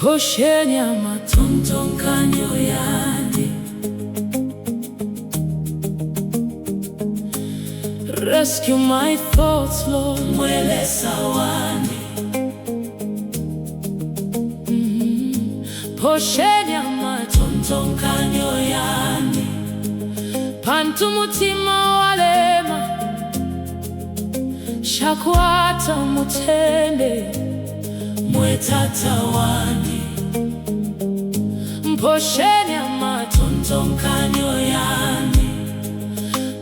Mposheni Amatontonkanyo Yandi. Rescue my thoughts, Lord. Mwe Lesa wandi. Mposheni Amatontonkanyo Yandi. Pantu mutima walema, shakwata mutende. Mwe tata wandi. Mposheni Amatontonkanyo Yandi.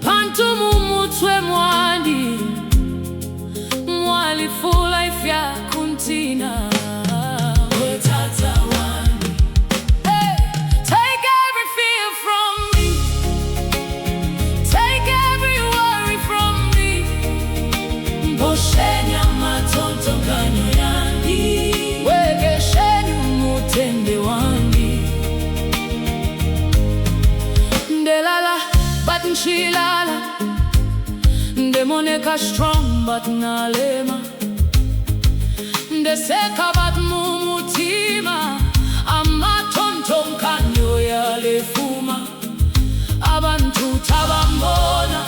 Pantu mumutwe mwandi, mwali fula ifya kuntina. Mwe tata wandi. Hey, take every fear from me, take every worry from me. Mposheni Amatontonkanyo Yandi. Wegesheni umutende wandi. Ndelala but nshilala, ndemoneka strong but nalema. Ndeseka but mumutima, Amatontonkanyo yalefuma. Abantu tabambona,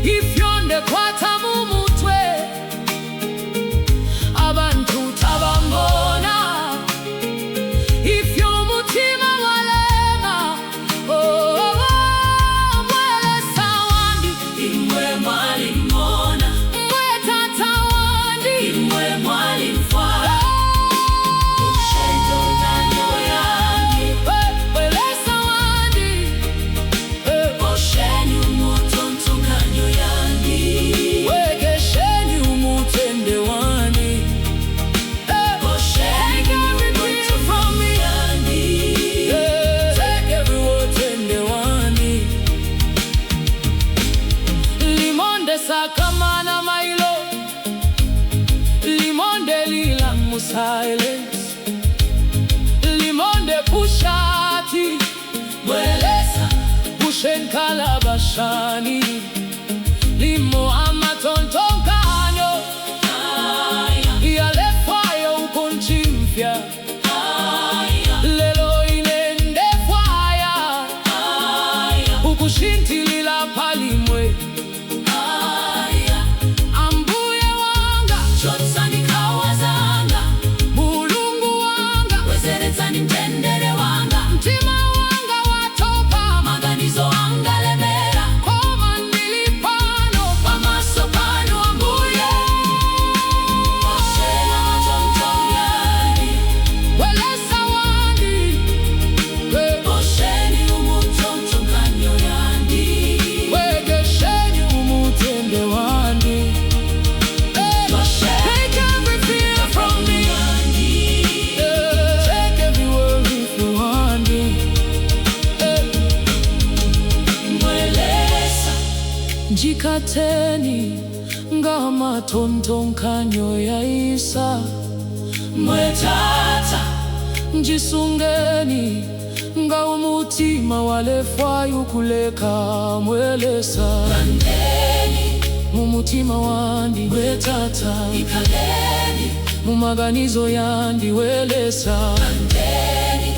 ifyonde kwata mumutwe. Abantu tabambona, ifyo mutima walema. Oh, oh, oh, Mwe Lesa wandi. Imwe mwali mona. Mwe tata wandi. Imwe mwali mfwala. Amatontonkanyo Yandi. Mwe Lesa wandi. Mposheni Amatontonkanyo Yandi. Wegesheni umutende wandi. Mposheni Take everything from me. Yandi. Take every word tende wandi. Limonde sakamana mailo, limonde lila mu silence, limonde pushati. Mwe Lesa. Pushen kalabashani, limo Amatontonkanyo yalefwayo ukunchimfya. Lelo inende fwaya ukushintilila palimwe. Ambuye wanga, Chotsani nkhawa zanga. mulungu wanga, Wezeretsani mtendere wanga. mtima wanga watopa. Maganizo anga lemera. Koma nilipano Pamaso pano Ambuye. Mposheni Amatontonkanyo Yandi. Mwe Lesa wandi. Mposheni Amatontonkanyo Yandi. Wegesheni umutende wandi. Take every fear from me, take every worry from wandi. Mwe Lesa. Njikateni nga Amatontonkanyo ya Isa. Mwe tata. Njisungeni nga umutima walefwayo kuleka. Mwe Lesa Kandeni. mumutima wandi. Mwe tata Ikaleni. mumaganizo yandi. Mwe Lesa Kandeni.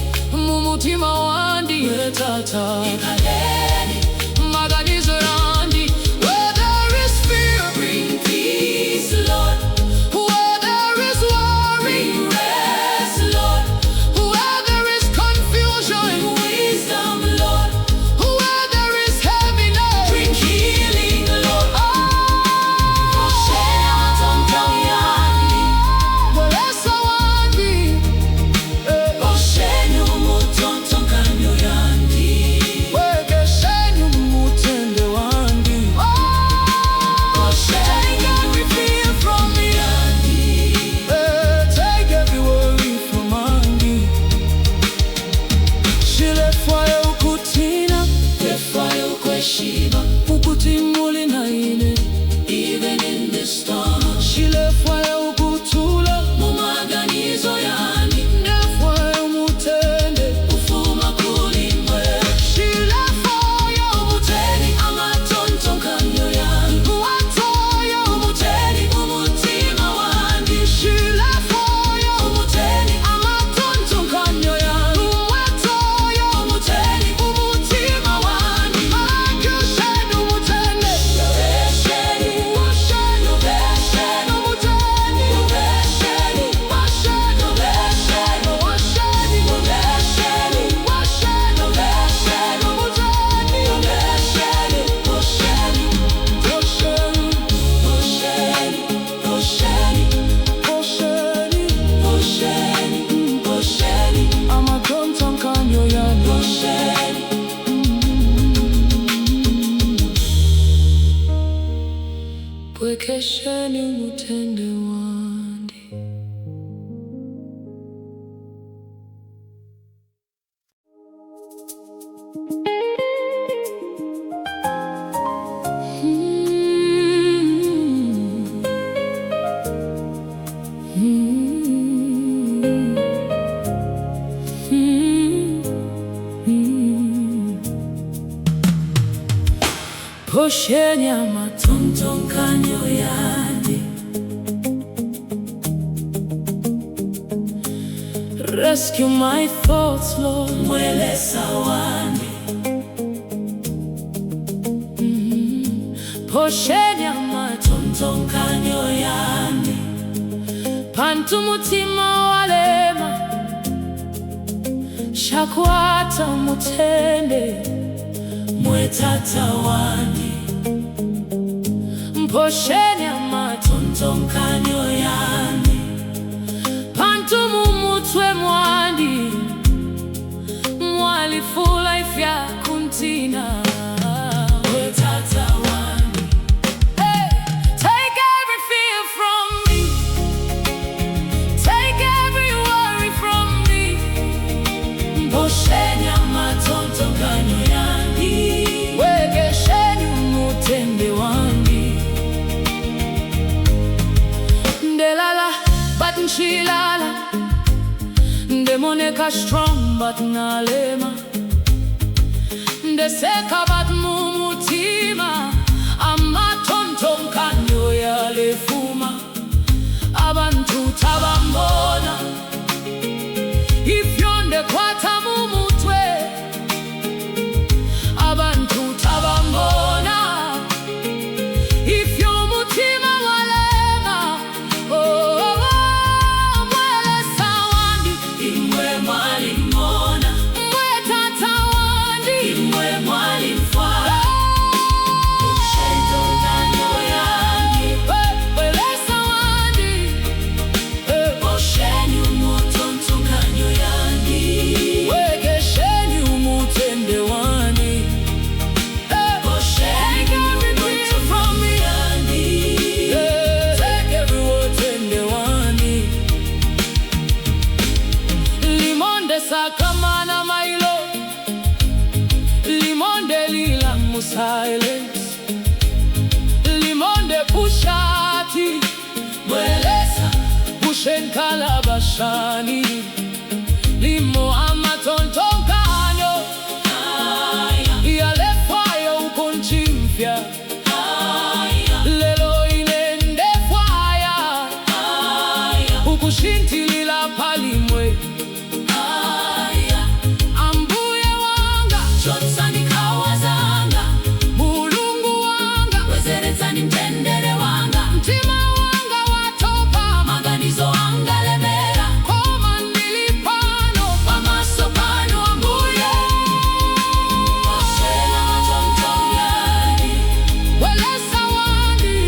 mumutima wandi. Mwe tata Ikaleni. maganizo yandi. Where there is fear, Bring peace, Lord. where there is worry, Bring rest, Lord. where there is confusion, Bring wisdom, Lord. where there is heaviness. Bring healing, Lord. Mposheni Amatontonkanyo Yandi. Mwe Lesa wandi. Mposheni Amatontonkanyo Yandi. Wegesheni Mposheni umutende wandi. Mposheni Amatontonkanyo Yandi. Rescue my thoughts, Lord. Mwe Lesa wandi. Mposheni Amatontonkanyo Yandi. Pantu mutima walema, shakwata mutende. Mwe tata wandi. Mposheni Amatontonkanyo Yandi. Pantu mumutwe mwandi, mwalifula ifya kuntina. Mwe tata wandi. Hey, take every fear from me, take every worry from me. Mposheni Amatontonkanyo Yandi. Wegesheni umutende wandi. Ndelala but nchilala, ndemoneka strong but nalema. Ndeseka but mumutima, Amatontonkanyo yalefuma. Abantu tabambona, ifyo ndekwata mumutwe. Abantu tabambona, ifyo mutima walema. Oh, oh, oh, Mwe Lesa wandi. Imwe mwalimona. Mwe tata wandi. Imwe mwalimfwala. Amatontonkanyo Yandi. Mwe Lesa wandi. Mposheni Amatontonkanyo Yandi. Wegesheni umutende wandi. Mposheni Take everything from me. Yandi. Take every word tende wandi. Limonde sakamana mailo, limonde lila mu silence, limonde pushati. Mwe Lesa. Pushen kalabashani, limo Amatontonkanyo. Aya. Yalefwayo ukunchimfya, Aya. lelo inende fwaya. Aya. Ukushintilila palimwe, Aya. Ambuye wanga, Chotsani nkhawa zanga. mulungu wanga. Wezeretsani mtendere wanga. Mtima wanga watopa, Maganizo anga lemera. koma nilipano. Pamaso pano Ambuye. Mposheni Amatontonkanyo Yandi. Mwe Lesa wandi.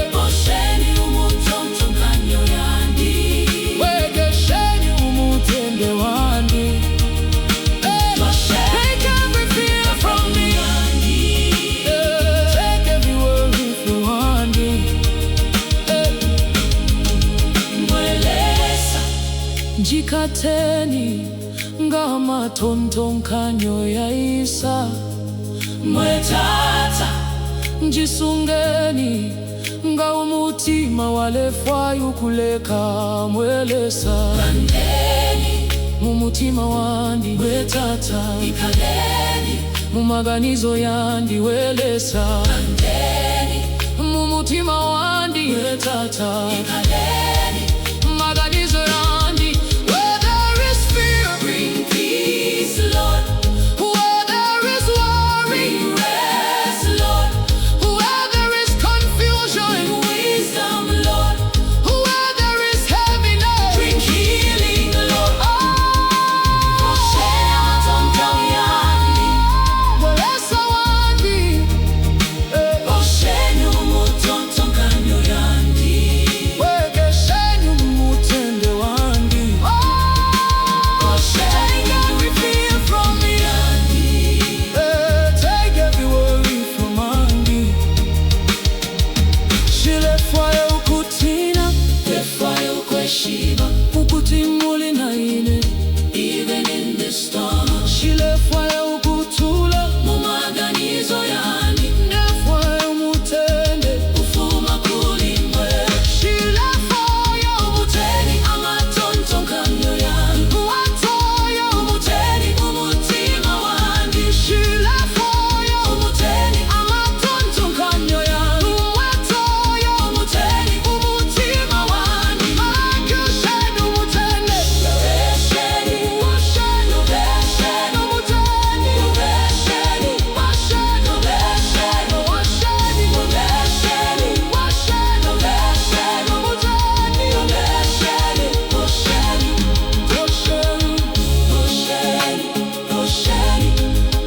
Mposheni Amatontonkanyo Yandi. Wegesheni umutende wandi. Take every fear from me. Take every worry from wandi. Mwe Lesa. Jikateni nga Amatontonkanyo ya Isa. Mwe tata. Njisungeni nga umutima walefwayo kuleka. Mwe Lesa Kandeni. mumutima wandi. Mwe tata Ikaleni. mumaganizo yandi. Mwe Lesa Kandeni. mumutima wandi. Mwe tata Ikaleni. maganizo yandi. Where there is fear, Bring peace, Lord. where there is worry, Bring rest, Lord. where there is confusion, Bring wisdom, Lord. where there is heaviness. Bring healing, Lord. Mposheni Amatontonkanyo Yandi. Mwe Lesa wandi. Mposheni Amatontonkanyo Yandi. Wege Shilefwayo ukutina, Lefwayo ukweshiba, ukutimuli na ine. even in the storm. Shilefwayo ukutula, Mumaganizo yandi, nefwayo mutende. ufuma kulimwe. Shilefwayo Mposheni Amatontonkanyo Yandi, watoyo. Mposheni umutima wandi. Shilefwayo Mposheni Amatontonkanyo Yandi, watoyo. Mposheni umutima wandi. Akushenu mutende. Mposheni, Mposheni, Mposheni, mutende. Mposheni, Mposheni, Mposheni, mposheni,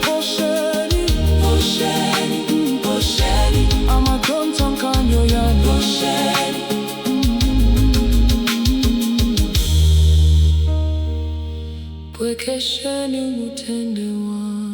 Mposheni, mposheni, Mposheni, Amatontonkanyo Yandi. Mposheni. Pwekesheni mutende wanu.